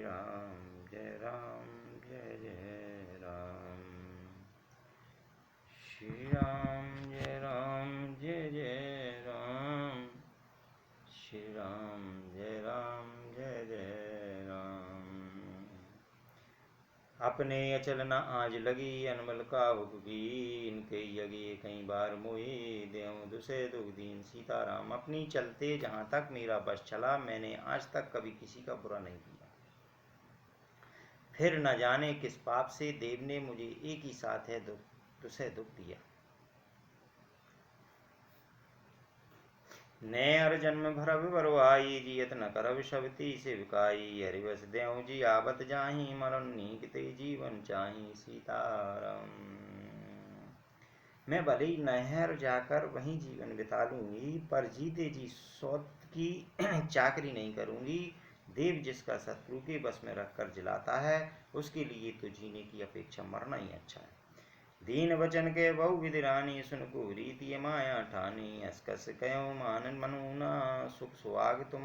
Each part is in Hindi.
जय राम जय जय राम। श्री राम जय राम जय जय राम। श्री राम जय जय राम। अपने अचल न आज लगी अनमल काहुक की, इनके यगे कई बार मोहे देव दुसे दुख दीन। सीताराम। अपनी चलते जहाँ तक मेरा बस चला, मैंने आज तक कभी किसी का बुरा नहीं किया। फिर न जाने किस पाप से देव ने मुझे एक ही साथ है तुसे दुख दिया। ने हर जन्म भरव बरवाई, जियत न करव शबती से विकाई। हरिवस देव जी आवत जाही, मरनी किते जीवन चाही। सीताराम। मैं भले ही नहर जाकर वहीं जीवन बिता लूंगी, पर जीते जी सौत की चाकरी नहीं करूंगी। देव जिसका शत्रु के बस में रखकर जिलाता है, उसके लिए तो जीने की अपेक्षा मरना ही अच्छा है। दीन वचन के बहु विधि रानी, सुन को रीति माया ठानी। अस्कस कयो मान मनूना, सुख सुहाग तुम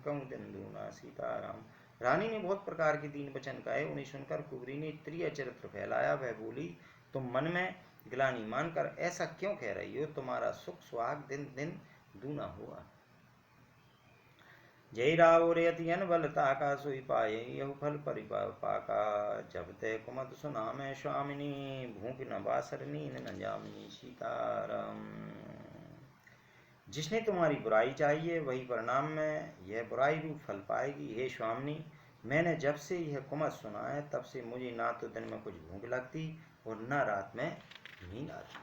कहूँ दंदूना। सीताराम। रानी ने बहुत प्रकार के दीन वचन कहे, उन्हें सुनकर कुबरी ने त्रिय चरित्र फैलाया। वह बोली, तुम मन में गिलानी मानकर ऐसा क्यों कह रही हो? तुम्हारा सुख सुहाग दिन दिन दूना हुआ। जय राव रेति बलता का सोई पाए, यह फल परिपाका। जब ते कुमत सुना मैं स्वामिनी, भूख न बासर नींद न जामिनी। सीताराम। जिसने तुम्हारी बुराई चाहिए वही परिणाम में यह बुराई रूप फल पाएगी। हे स्वामिनी, मैंने जब से यह कुमत सुना है तब से मुझे ना तो दिन में कुछ भूख लगती और न रात में नींद आती।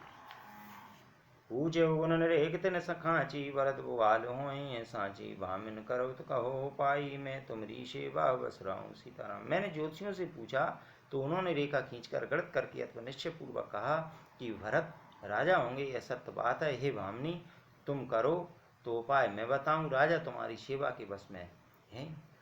पूजे उन रेखत न सखाची, वरद बुआल होई सांची। भामिन करो तो कहो पाई, मैं तुम्हारी सेवा बस रहूं। सीताराम। मैंने ज्योतिषियों से पूछा तो उन्होंने रेखा खींचकर गणित करके अथवा निश्चय पूर्वक कहा कि भरत राजा होंगे, यह सत्य बात है। हे भामिनी, तुम करो तो उपाय मैं बताऊं। राजा तुम्हारी सेवा के बस में है।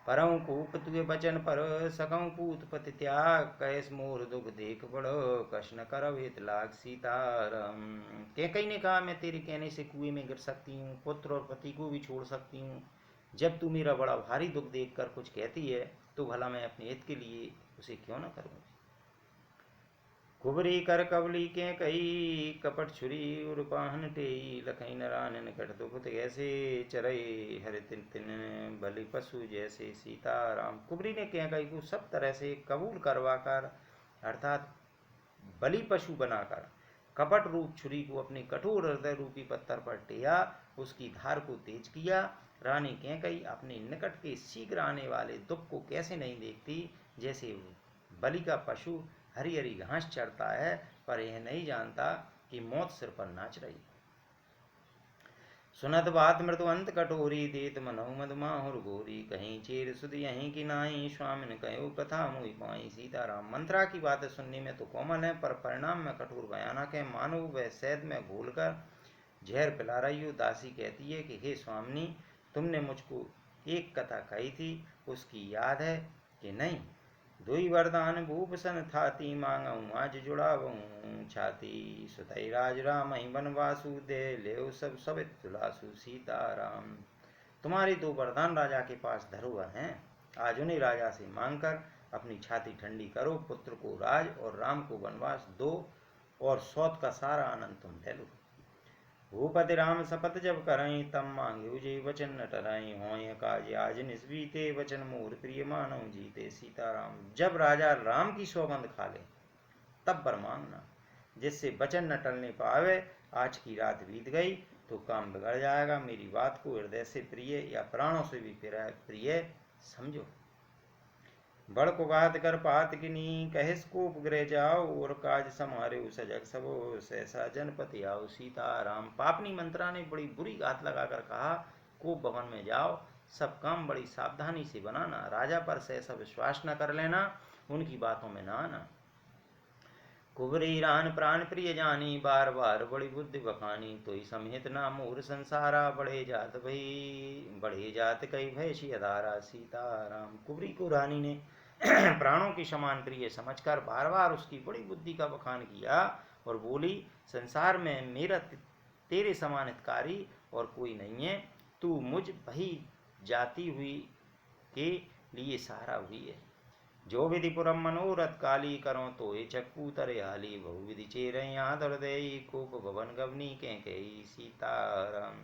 परऊँ कूप तुए बचन पर, सकऊँ पूत पति त्याग। कैस मोर दुख देख बड़ो, कश न करव हित लाग। सीताराम। कैकई ने कहा, मैं तेरे कहने से कुएं में गिर सकती हूँ, पुत्र और पति को भी छोड़ सकती हूँ। जब तू मेरा बड़ा भारी दुख देख कर कुछ कहती है तो भला मैं अपने हित के लिए उसे क्यों न करूँ। कुबरी कर कवली के कई, कपट छुरी उर्पाहन टेई। लखई नारायण कट दुखत ऐसे, चरई हरि तिन तिन बलि पशु जैसे। सीताराम। कुबरी ने कह कई को सब तरह से कबूल करवाकर अर्थात बलि पशु बनाकर कपट रूप छुरी को अपने कठोर हृदय रूपी पत्थर पर टेया, उसकी धार को तेज किया। रानी कैकई अपने निकट के शीघ्र आने वाले दुख को कैसे नहीं देखती, जैसे बलि का पशु हरी हरी घास चढ़ता है पर यह नहीं जानता कि मौत सिर पर नाच रही। सुनत बात मृदुअंत कटोरी, देत मनहु मधुमाहुर गोरी। कहीं चेर सुध यहीं की नाई, स्वामिन कहो कथा मुई पाई। सीताराम। मंत्रा की बातें सुनने में तो कोमल है, पर परिणाम में कठोर भयानक है। मानो वह शहद में घोलकर जहर पिला रही हो। दासी कहती है कि हे स्वामिनी, तुमने मुझको एक कथा कही थी, उसकी याद है कि नहीं? दुई वरदान भूपसन थाती, मांगऊँ आज जुड़ावऊँ छाती। सुतई राज राम ही बनवासु, दे ले सब सबित तुलासु। सीताराम। तुम्हारे दो वरदान राजा के पास धरोहर हैं, आज उन्हें राजा से मांगकर अपनी छाती ठंडी करो। पुत्र को राज और राम को वनवास दो और सौत का सारा आनंद तुम ले लो। भूपति राम शपथ जब करई, तब मांगे जे वचन न टरई। होय काज आज निस्बीते, वचन मोर प्रिय मानव जीते। सीताराम। जब राजा राम की सौगंध खा ले तब वर मांगना, जिससे वचन न टलने पावे। आज की रात बीत गई तो काम बिगड़ जाएगा। मेरी बात को हृदय से प्रिय या प्राणों से भी प्रिय समझो। बड़ कुगात कर पात किनी, कहिस कोप गृह जाओ। और काज समारे सजग सबो, सहसा जनपति आओ। सीताराम। पापनी मंत्रा ने बड़ी बुरी घात लगाकर कहा, कोप भवन में जाओ, सब काम बड़ी सावधानी से बनाना। राजा पर सहसा विश्वास न कर लेना, उनकी बातों में न आना। कुबरी रान प्राण प्रिय जानी, बार बार बड़ी बुद्धि बखानी। तो ही समिहित ना मोर संसारा, बढ़े जात कई भैसी अधारा। सीताराम। कुबरी को रानी ने प्राणों के समान प्रिय समझकर बार बार उसकी बड़ी बुद्धि का बखान किया और बोली, संसार में मेरा तेरे समान हितकारी और कोई नहीं है। तू मुझ भई जाती हुई के लिए सहारा हुई है। जो विधि पुरम मनोरथ काली करो तो ये चक्कू तरे हाली बहु विधि चेर हृदय कोप भवन गवनी कही सीताराम।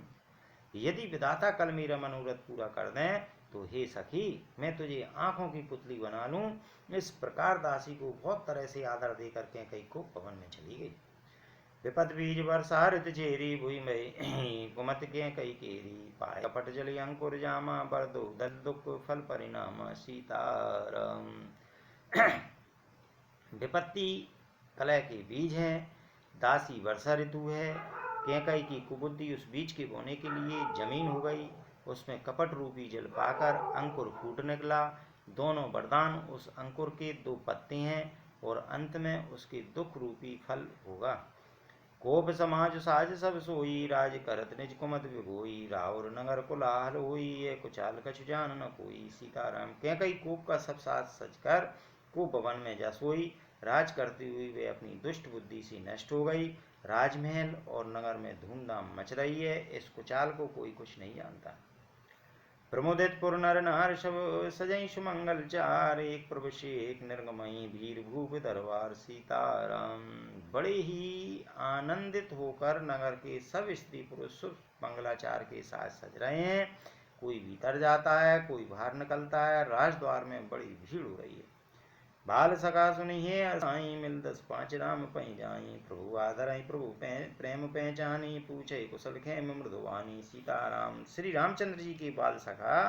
यदि विधाता कल मेरा मनोरथ पूरा कर दें तो हे सखी मैं तुझे आंखों की पुतली बना लूं। इस प्रकार दासी को बहुत तरह से आदर देकर कई को पवन में चली गई। विपद बीज वर्षा ऋत चेरी भूई मई कुमत के कई केरी पाए कपट जली अंकुर जामा बरदो दल दुख फल परिणाम सीताराम। विपत्ति कलह के बीज है, दासी वर्षा ऋतु है। कैकई की कुबुद्धि उस बीज के बोने के लिए जमीन हो गई, उसमें कपट रूपी जल पाकर अंकुर फूट निकला। दोनों वरदान उस अंकुर के दो पत्ते हैं और अंत में उसके दुख रूपी फल होगा। कोप समाज साज सब सोई राज करत निज कुमत विभोई रावर नगर कुलाहल होई ये कुचाल कछु जान न कोई सीताराम। कैकई कोप का सब साज सजकर को भवन में जा सोई। राज करती हुई वे अपनी दुष्ट बुद्धि से नष्ट हो गई। राजमहल और नगर में धूमधाम मच रही है, इस कुचाल को कोई कुछ नहीं जानता। प्रमोदित पुर नर नार सब सजई सुमंगल चार एक प्रभु एक निर्गमई भीर भूप दरबार सीताराम। बड़े ही आनंदित होकर नगर के सब स्त्री पुरुष मंगलाचार के साथ सज रहे हैं। कोई भीतर जाता है, कोई बाहर निकलता है। राजद्वार में बड़ी भीड़ हो रही है। बाल सखा सुनिए साई मिल 10 5 राम पै जाई प्रभु आदर प्रभु प्रेम पहचानी पूछे कुशल खेम मृदुवानी सीताराम। श्री रामचंद्र जी के बाल सखा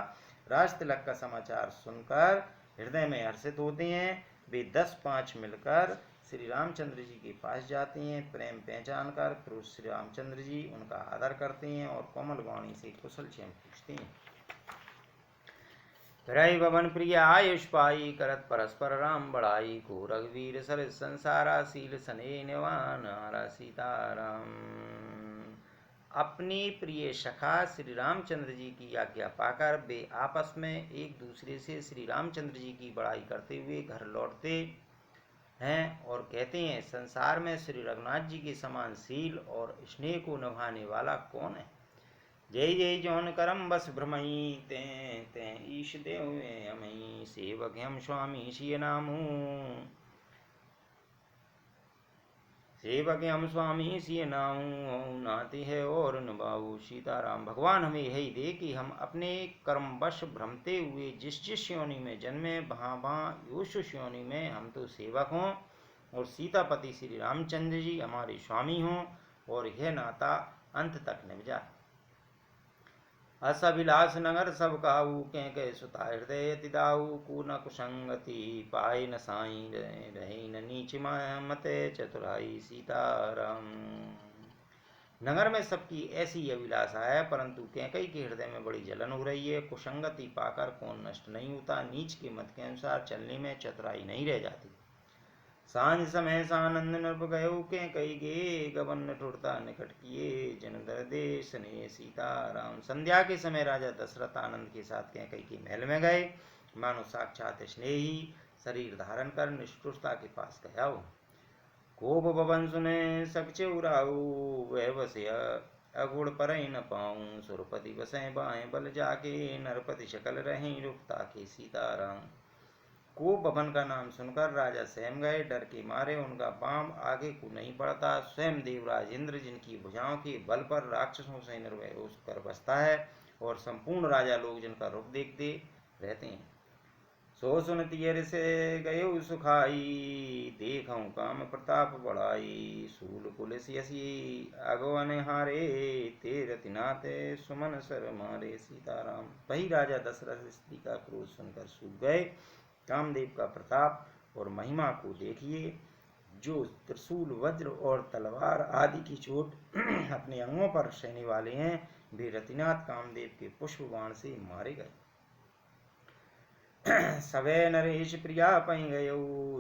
राज तिलक का समाचार सुनकर हृदय में हर्षित होते हैं। वे 10-5 मिलकर श्री रामचंद्र जी के पास जाते हैं। प्रेम पहचान कर फिर श्री रामचंद्र जी उनका आदर करते हैं और कोमल वाणी से कुशल क्षेम पूछते हैं। रही भवन प्रिय आयुष पाई करत परस्पर राम बढ़ाई को रघुवीर सर संसारा सील सने निवान हारा सीताराम। अपनी प्रिय सखा श्री रामचंद्र जी की आज्ञा पाकर वे आपस में एक दूसरे से श्री रामचंद्र जी की बड़ाई करते हुए घर लौटते हैं और कहते हैं, संसार में श्री रघुनाथ जी के समान शील और स्नेह को निभाने वाला कौन है। जय जय जौन करम बस भ्रमई ते ते ईश देव अमई सेवक हम स्वामी सिय नामू सेवक हम स्वामी सिय नामू नाते है और निभाऊ सीताराम। भगवान हमें यही दे कि हम अपने कर्मवश भ्रमते हुए जिस जिस योनि में जन्मे वहाँ वहाँ योश योनि में हम तो सेवक हों और सीतापति श्री रामचंद्र जी हमारे स्वामी हों और यह नाता अंत तक निभ जाए। असभिलाष नगर सब काऊ के सुता हृदय तिदाऊ को न कुसंगति पाए न साई रहे न नीच मत चतुराई सीताराम। नगर में सबकी ऐसी अभिलाषा है परंतु कैकई के हृदय में बड़ी जलन हो रही है। कुसंगति पाकर कौन नष्ट नहीं होता, नीच के मत के अनुसार चलने में चतुराई नहीं रह जाती। सांझ समय सानंद नृप गयो के कई गे गबन ठुरता निकट किए जन दर्दे स्नेह सीताराम। संध्या के समय राजा दशरथ आनंद के साथ कैकई के महल में गए, मानो साक्षात स्नेही शरीर धारण कर निष्ठुरता के पास गया हो। कोप भवन सुने सकचे उराऊ वह बसया अगुड़ पर न पाऊं सुरपति बसें बाएं बल जाके नरपति शकल रहें रुकता के सीताराम। को भवन का नाम सुनकर राजा सहम गए, डर के मारे उनका पांव आगे को नहीं बढ़ता। स्वयं देवराज इंद्र जिनकी भुजाओं के बल पर राक्षसों से निर्भय होकर बसता है और संपूर्ण राजा लोग जिनका रुख देखते रहते हैं। सो सुन तियर से गयो सुखाई देखूं काम प्रताप बढ़ाई सूल पुलिस यसी अगवन हारे तेरति नाते सुमन सर मारे सीताराम। वही राजा दशरथ स्त्री का क्रोध सुनकर सूख गए। कामदेव का प्रताप और महिमा को देखिए, जो त्रिशूल वज्र और तलवार आदि की चोट अपने अंगों पर सहने वाले हैं, वे रतिनाथ कामदेव के पुष्प बाण से मारे गए। सवे नरेश प्रिया पै गयो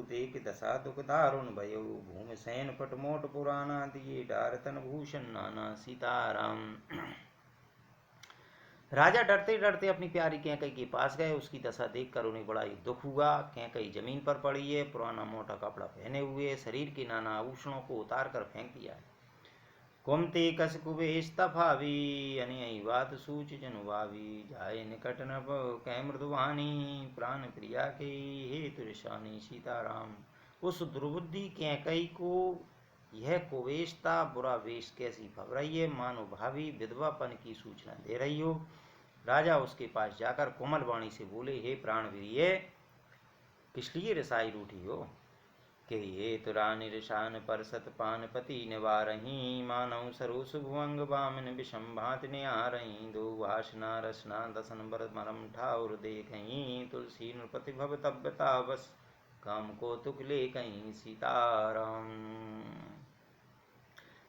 देख दशा दुख दारुण भयो भूमि सैन पटमोट पुराना दिए डारतन भूषण नाना सीताराम। राजा डरते डरते अपनी प्यारी कैकई के पास गए। उसकी दशा देखकर उन्हें बड़ा ही दुख हुआ। कैकई जमीन पर पड़ी है, पुराना मोटा कपड़ा पहने हुए, शरीर के नाना आभूषणों को उतार कर फेंक दिया है। कुमते कस कुबेश तफावी अनयही बात सूच जनु भावी जाए निकट न कै मृदुवानी प्राण प्रिया के हे तुरसानी सीताराम। उस दुर्बुद्धि कैकई को यह कुवेशता बुरा वेश कैसी भव रही है, मानो भावी विधवापन की सूचना दे रही हो। राजा उसके पास जाकर कोमल वाणी से बोले, हे प्राण वीर्य, किस लिए रसाई रूठी हो कि ये तुरानि रिशान पर सतपान पति निवारही मानव सरोस भुवंग बामन विषम भात निहारही दो वासना रसना दसन बर मरम ठाउर देखही तुलसी नृपति भव तब्यता बस काम को तुक ले कहीं सीताराम।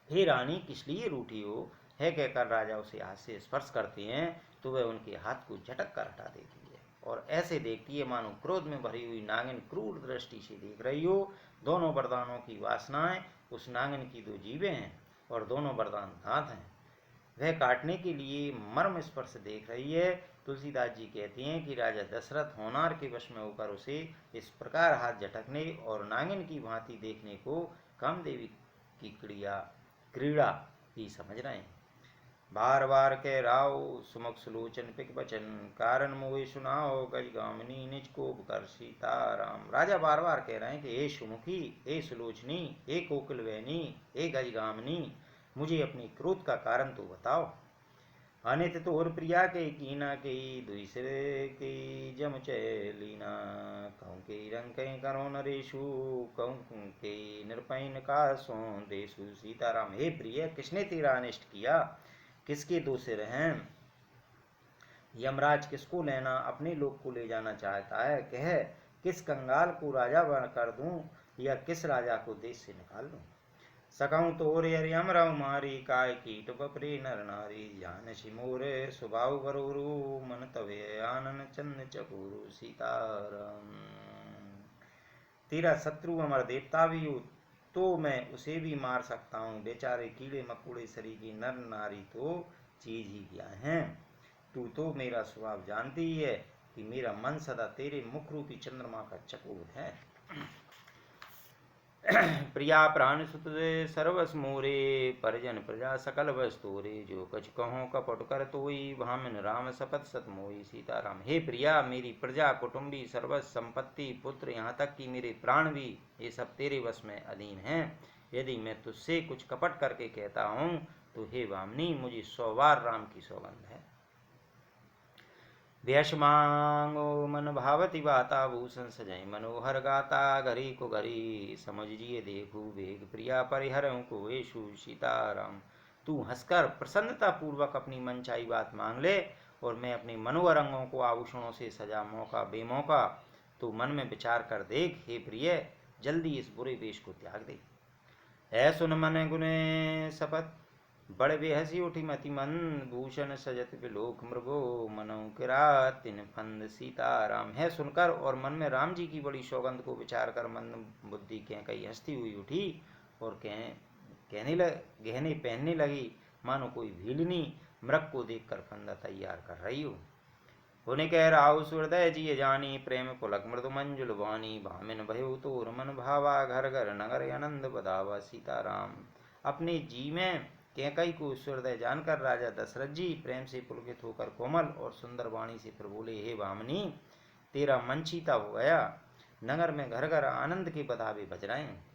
हे रानी, किस लिए रूठी हो, है कहकर राजा उसे हाथ से स्पर्श करते हैं तो वह उनके हाथ को झटक कर हटा देती है और ऐसे देखती है मानो क्रोध में भरी हुई नागिन क्रूर दृष्टि से देख रही हो। दोनों वरदानों की वासनाएं उस नागिन की दो जीवें हैं और दोनों वरदान दांत हैं। वह काटने के लिए मर्म स्पर्श देख रही है। तुलसीदास जी कहते हैं कि राजा दशरथ होनार के वश में होकर उसे इस प्रकार हाथ झटकने और नागिन की भांति देखने को कामदेवी की क्रीड़ा ही समझ रहे हैं। बार बार कह राव सुमुख सुलोचन पिक बचन कारण मोहे सुनाओ गज गामिनी निज को कर सीताराम। राजा बार बार कह रहे हैं कि हे सुमुखी, हे सुलोचनी, हे कोकिल वैनी, हे गज गामिनी, मुझे अपनी क्रोध का कारण तो बताओ। अनित तोर प्रिया के कीना के दुई सिर के जम चैलीना कहूँ के रंग कहीं करो नरेशु कहूँ के निरपैन का सो देशु सीताराम। हे प्रिय, किसने तेरा अनिष्ट किया, किसके दो सिर हैं, यमराज किसको लेना अपने लोक को ले जाना चाहता है, कह किस कंगाल को राजा बन कर दूं या किस राजा को देश से निकाल दूं। सकऊं तोर यम रव मारी काय कीट बपरे नर नारी जान सिमोर सुबाहु बरोरु मन तवे आनन चंद चकोरु सीताराम। तेरा शत्रु अमर देवता भी हो तो मैं उसे भी मार सकता हूँ, बेचारे कीड़े मकोड़े शरीकी नर नारी तो चीज ही क्या है। तू तो मेरा स्वभाव जानती ही है कि मेरा मन सदा तेरे मुख रूपी चंद्रमा का चकोर है। प्रिया प्राण सुत सर्वस मोरे परिजन प्रजा सकल बस तोरे जो कछ कहो कपट कर तोई भामिन राम सपत सत मोई सीताराम। हे प्रिया, मेरी प्रजा कुटुंबी सर्वस संपत्ति पुत्र यहाँ तक कि मेरे प्राण भी ये सब तेरे वश में अधीन हैं। यदि मैं तुझसे कुछ कपट करके कहता हूँ तो हे वामनी, मुझे 100 बार राम की सौगंध है। व्यश मांगो मन भावती बाता भूषण सजय मनोहर गाता घरी को घरी समझिए देखू वेग प्रिया परिहरों को वेशु सीताराम। तू हंसकर प्रसन्नता पूर्वक अपनी मनचाही बात मांग ले और मैं अपने मनोहर अंगों को आभूषणों से सजा मौका बेमौका तो मन में विचार कर देख। हे प्रिय, जल्दी इस बुरे वेश को त्याग दे। है सुन मन गुने शपथ बड़े बेहसी उठी मति मन भूषण सजत विलोक मृगो मनो किरात तिन फंद सीताराम। है सुनकर और मन में राम जी की बड़ी सौगंध को विचार कर मंद बुद्धि कई हंसती हुई उठी और गहने पहनने लगी मानो कोई भीलनी मृग को देखकर फंदा तैयार कर रही हो। उन्हें कह राहु सुहृदय जी जानी प्रेम पुलक मृदु मंजुल वाणी भामिन भयो तोर मन भावा घर घर नगर आनंद बधावा सीताराम। अपने जी में कैकई को ईश्वरदय जानकर राजा दशरथ जी प्रेम से पुलकित होकर कोमल और सुंदर वाणी से फिर बोले, हे वामनी, तेरा मन चीता हो गया, नगर में घर घर आनंद के बधावे बज रहे हैं।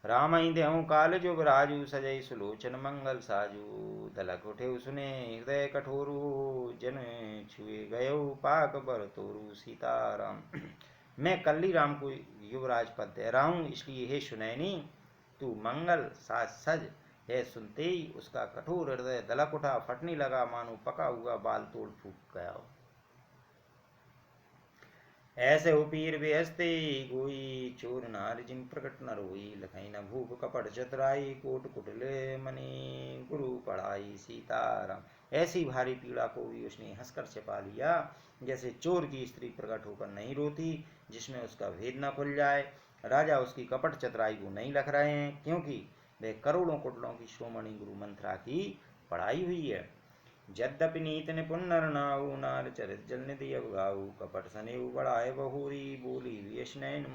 राम ही देहु काल जुग राजू सजय सुलोचन मंगल साजू दलक उठे सुने हृदय कठोरु जन छुए गयो पाक बर तोरु सीताराम। मैं कल्ली राम को युवराज पद दे रहा हूँ, इसलिए हे सुनैनी, तू मंगल साज सज। यह सुनते ही उसका कठोर हृदय दलक उठा, फटने लगा मानो पका हुआ बाल तोड़ फूक गया हो। ऐसे हो पीर बेहस्ते गोई चोर नार जिन प्रकट न रोई लखई न भूप कपट चतुराई कोट कुटले मनी गुरु पढ़ाई सीताराम। ऐसी भारी पीड़ा को भी उसने हंसकर छिपा लिया जैसे चोर की स्त्री प्रकट होकर नहीं रोती जिसमें उसका भेद न खुल जाए। राजा उसकी कपट चतुराई को नहीं लख रहे हैं क्योंकि वे करोड़ों कुटलों की श्रोमणी गुरु मंत्रा की पढ़ाई हुई है। यद्यपि नीत निपुण नर नाऊ नार चरित जल निधि अवगाऊ कपट सनेऊ बढ़ाए बहुरी बोली व्यस नयन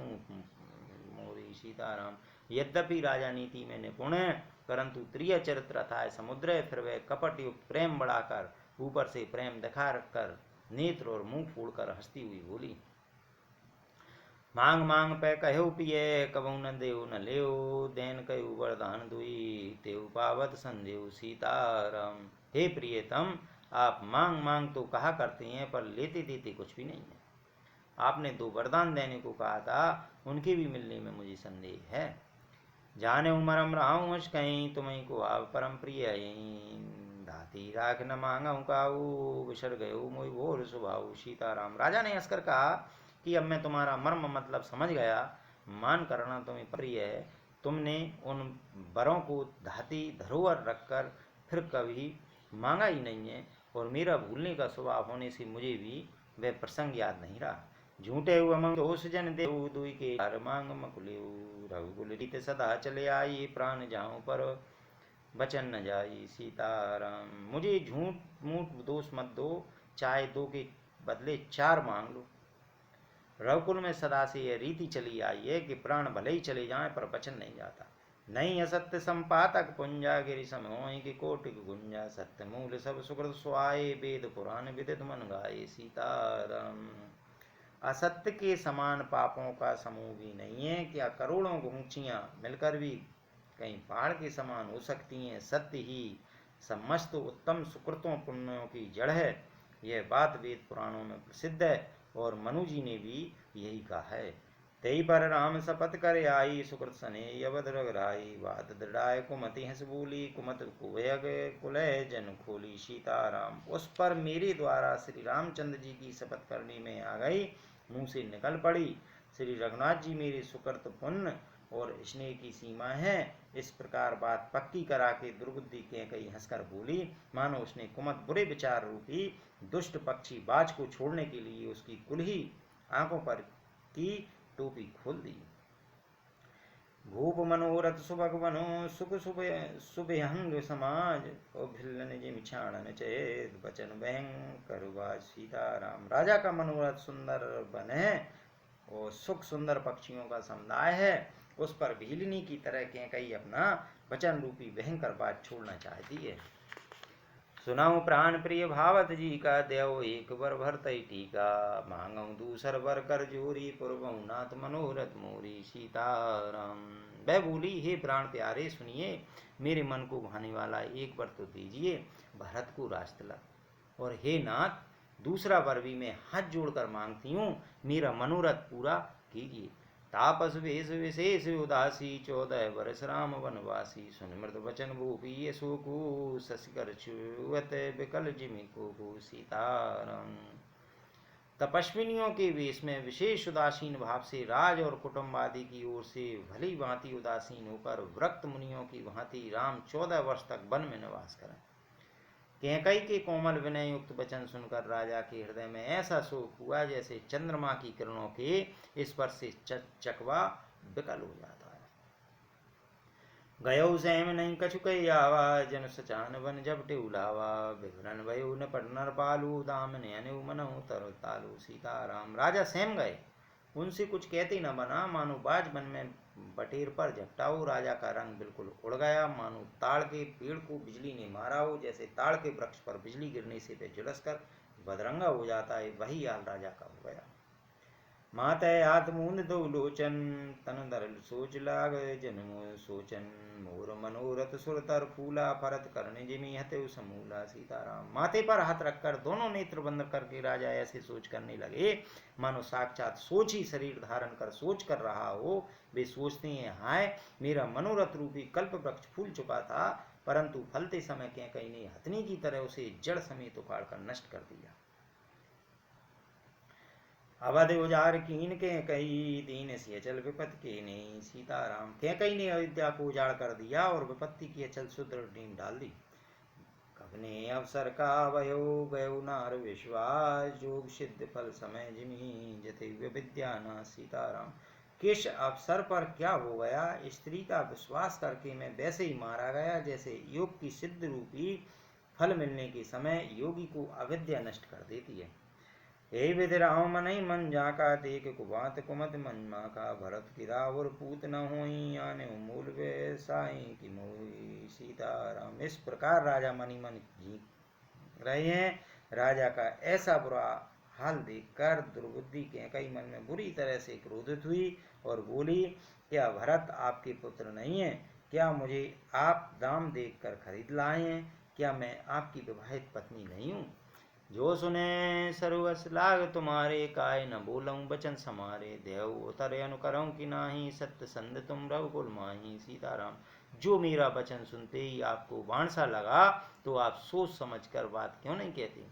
मोरी सीताराम। यद्यपि राजा नीति में निपुण है परंतु प्रिय चरित्र था समुद्र है, फिर वह कपट युक्त प्रेम बढ़ाकर ऊपर से प्रेम दिखा कर नेत्र और मुंह फोड़कर हंसती हुई बोली, मांग मांग पे कहो पिए कबू न देव न लेओ, देन कहू वरदान दुई तेऊ पावत संदेव सीताराम। हे प्रियतम, आप मांग मांग तो कहा करते हैं पर लेते देते कुछ भी नहीं है। आपने 2 वरदान देने को कहा था, उनके भी मिलने में मुझे संदेह है। जाने उमरम राहू हंस कहीं तुम्हें को आप परम प्रिय धाती राख न मांगा काऊ, विसर गयो मोई भोर सुभाऊ सीताराम। राजा ने हंसकर कहा कि अब मैं तुम्हारा मर्म मतलब समझ गया, मान करना तुम्हें प्रिय है। तुमने उन वरों को धाती धरोहर रखकर फिर कभी मांगा ही नहीं है, और मेरा भूलने का स्वभाव होने से मुझे भी वह प्रसंग याद नहीं रहा। झूठे उमंग दोष जन देव दुई के हर मांग मकुलेऊ, रघुकुल रीत सदा चले आई, प्राण जाऊं पर बचन न जाई सीताराम। मुझे झूठ मूठ दोष मत दो, चाहे 2 के बदले 4 मांग लो। रघुकुल में सदा से यह रीति चली आई है कि प्राण भले ही चले जाएं पर वचन नहीं जाता। नहीं असत्य संपातक पुंजा गिरि समोहि की कोटिक गुंजा, सत्य मूल सब सुकृत सुहाए, वेद पुराण विदित मन गाए सीताराम। असत्य के समान पापों का समूह भी नहीं है, क्या करोड़ों गुंचियां मिलकर भी कहीं पहाड़ के समान हो सकती हैं। सत्य ही समस्त उत्तम सुकृतों पुण्यों की जड़ है, यह बात वेद पुराणों में प्रसिद्ध है, और मनु जी ने भी यही कहा है। तई पर राम शपथ कर आई, सुकृत सने यवद रघुराई, बात दृढ़ाय कुमति हंस बोली, कुमत कुभयग कुलय जन खोली सीताराम। उस पर मेरे द्वारा श्री रामचंद्र जी की शपथ करने में आ गई, मुंह से निकल पड़ी। श्री रघुनाथ जी मेरे सुकृत पुण्य और स्नेह की सीमा है। इस प्रकार बात पक्की करा के दुर्बुद्धि के कई हंसकर बोली, मानो उसने कुमत बुरे विचार रूपी दुष्ट पक्षी बाज को छोड़ने के लिए उसकी कुल्ही आंखों पर की टोपी खोल दी। भूप मनोरथ सुभग बनो सुख सुभहंग समाज, ओ भिल्लन जिम छाणन चेत बचन भयंकर सीताराम। राजा का मनोरथ सुंदर बन है और सुख सुंदर पक्षियों का समुदाय है, उस पर भीलनी की तरह कैकई अपना वचन रूपी भयंकर बात छोड़ना चाहती है। सुनाऊं प्राण प्रिय भावत जी का, देव एक बर भरतई टीका, मांगऊ दूसर बर कर जोरी, पूर्वऊ नाथ मनोरथ मोरी सीताराम। वह बोली, हे प्राण प्यारे सुनिए, मेरे मन को भाने वाला एक वर तो दीजिए, भरत को राजतिलक, और हे नाथ दूसरा वर भी मैं हाथ जोड़कर मांगती हूँ, मेरा मनोरथ पूरा कीजिए। तापस वेश विशेष उदासी, 14 वर्ष राम वनवासी, सुन मृत वचन भूपी यशोकु, शशिकर छुअत विकल जिमि को सीताराम। तपस्विनियों के वेश में विशेष उदासीन भाव से राज और कुटुंब आदि की ओर से भली भांति उदासीन होकर व्रक्त मुनियों की भांति राम 14 वर्ष तक वन में निवास करें। कैकई के कोमल विनय युक्त वचन सुनकर राजा के हृदय में ऐसा शोक हुआ जैसे चंद्रमा की किरणों के स्पर्श से चकवा विकल हो जाता है। गयो सैम नहीं कछु कही आवा, जन सचान वन जपटे उलावा, विवरण भयो न पर नर पालू, दाम ने मनहु तर तालू सीताराम। राजा सैम गए, उनसे कुछ कहते न बना, मानो बाज वन में बटेर पर झपटाओ। राजा का रंग बिल्कुल उड़ गया, मानो ताड़ के पेड़ को बिजली ने मारा हो। जैसे ताड़ के वृक्ष पर बिजली गिरने से वह झुलसकर बदरंगा हो जाता है, वही हाल राजा का हो गया। मातय आत्मूंद दो लोचन, तन दरल सोच लाग जन्म सोचन, मोर मनोरथ सुरतर फूला, परत करने जिमी हते समूला सीताराम। माथे पर हाथ रखकर दोनों नेत्र बंद करके राजा ऐसे सोच करने लगे, मानो साक्षात सोच ही शरीर धारण कर सोच कर रहा हो। वे सोचते हैं, हाय मेरा मनोरथ रूपी कल्प वृक्ष फूल चुका था, परंतु फलते समय कैकई ने हथनी की तरह उसे जड़ समेत उखाड़ कर नष्ट कर दिया। अवध उजार कीन के कई, दीन सी अचल विपत्ति के नहीं सीताराम। कैकई ने अयोध्या को उजाड़ कर दिया और विपत्ति की अचल सुदृढ़ नींव डाल दी। कबने अवसर का वयो गयो नार विश्वास, जोग सिद्ध फल समय जिमी जते विद्या न सीताराम। किस अवसर पर क्या हो गया, स्त्री का विश्वास करके मैं वैसे ही मारा गया जैसे योग की सिद्ध रूपी फल मिलने के समय योगी को अविद्या नष्ट कर देती है। यही विधि राम मन ही मन जाका, देख कुबात कुमत मन माका, भरत गिरा और पूत न होई, आने मूल वे साई की मोई। सीताराम। इस प्रकार राजा मनी मन जी रहे हैं। राजा का ऐसा बुरा हाल देखकर दुर्बुद्धि कैकई मन में बुरी तरह से क्रोधित हुई और बोली, क्या भरत आपके पुत्र नहीं है? क्या मुझे आप दाम देकर खरीद लाए हैं? क्या मैं आपकी विवाहित पत्नी नहीं हूँ? जो सुने सर्वस लाग तुम्हारे, काय न बोलऊं बचन समारे, देव उतरे अनुकरऊं कि नाही, सत्य संध तुम रघुकुल माही। सीताराम। जो मेरा वचन सुनते ही आपको बाण सा लगा, तो आप सोच समझ कर बात क्यों नहीं कहते?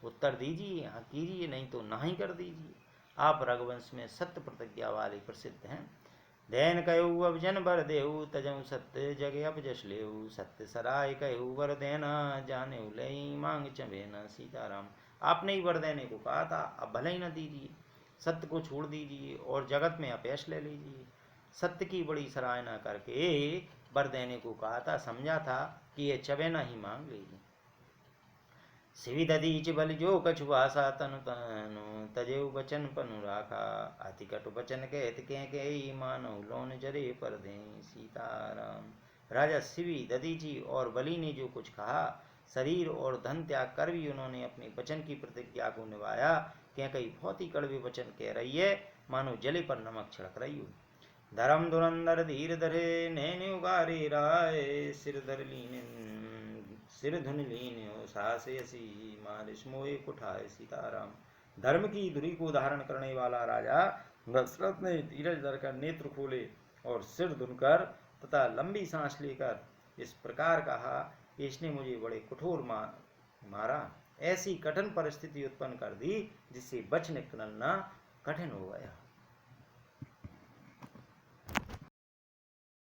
उत्तर दीजिए, हाँ कीजिए, नहीं तो ना ही कर दीजिए। आप रघुवंश में सत्य प्रतिज्ञा वाले प्रसिद्ध हैं। दैन कहू अब जन बर देहु, तजऊ सत्य जगे अब जस लेहु, सत्य सराय कहू वर देना, जाने ले मांग चबेना। सीताराम। आपने ही वर देने को कहा था, अब भले ही न दीजिए, सत्य को छोड़ दीजिए और जगत में अपयश ले लीजिए। सत्य की बड़ी सराहना करके वर देने को कहा था, समझा था कि ये चबेना ही मांग लीजिए। सिविदधीच बल जो कछु भाषा, तनु तनु तजेऊ बचन पनु राखा, अति कटु बचन कहत के मानव लोन जरे पर दे। सीताराम। राजा सिवी दधीची और बलि ने जो कुछ कहा, शरीर और धन त्याग कर भी उन्होंने अपने वचन की प्रतिज्ञा को निभाया। क्या कई बहुत ही कड़वे वचन कह रही है, मानो जले पर नमक छिड़क रही हो। धर्म धुरंधर धीर धरे, नैन उगारे राय, सिर धुन लीन हो साहस यसी, मारिस मोए कुठाए। सीताराम। धर्म की धुरी को धारण करने वाला राजा दशरथ ने धीरज धरकर नेत्र खोले और सिर धुनकर तथा लंबी सांस लेकर इस प्रकार कहा, इसने मुझे बड़े कठोर मारा, ऐसी कठिन परिस्थिति उत्पन्न कर दी जिससे बच निकलना कठिन हो गया।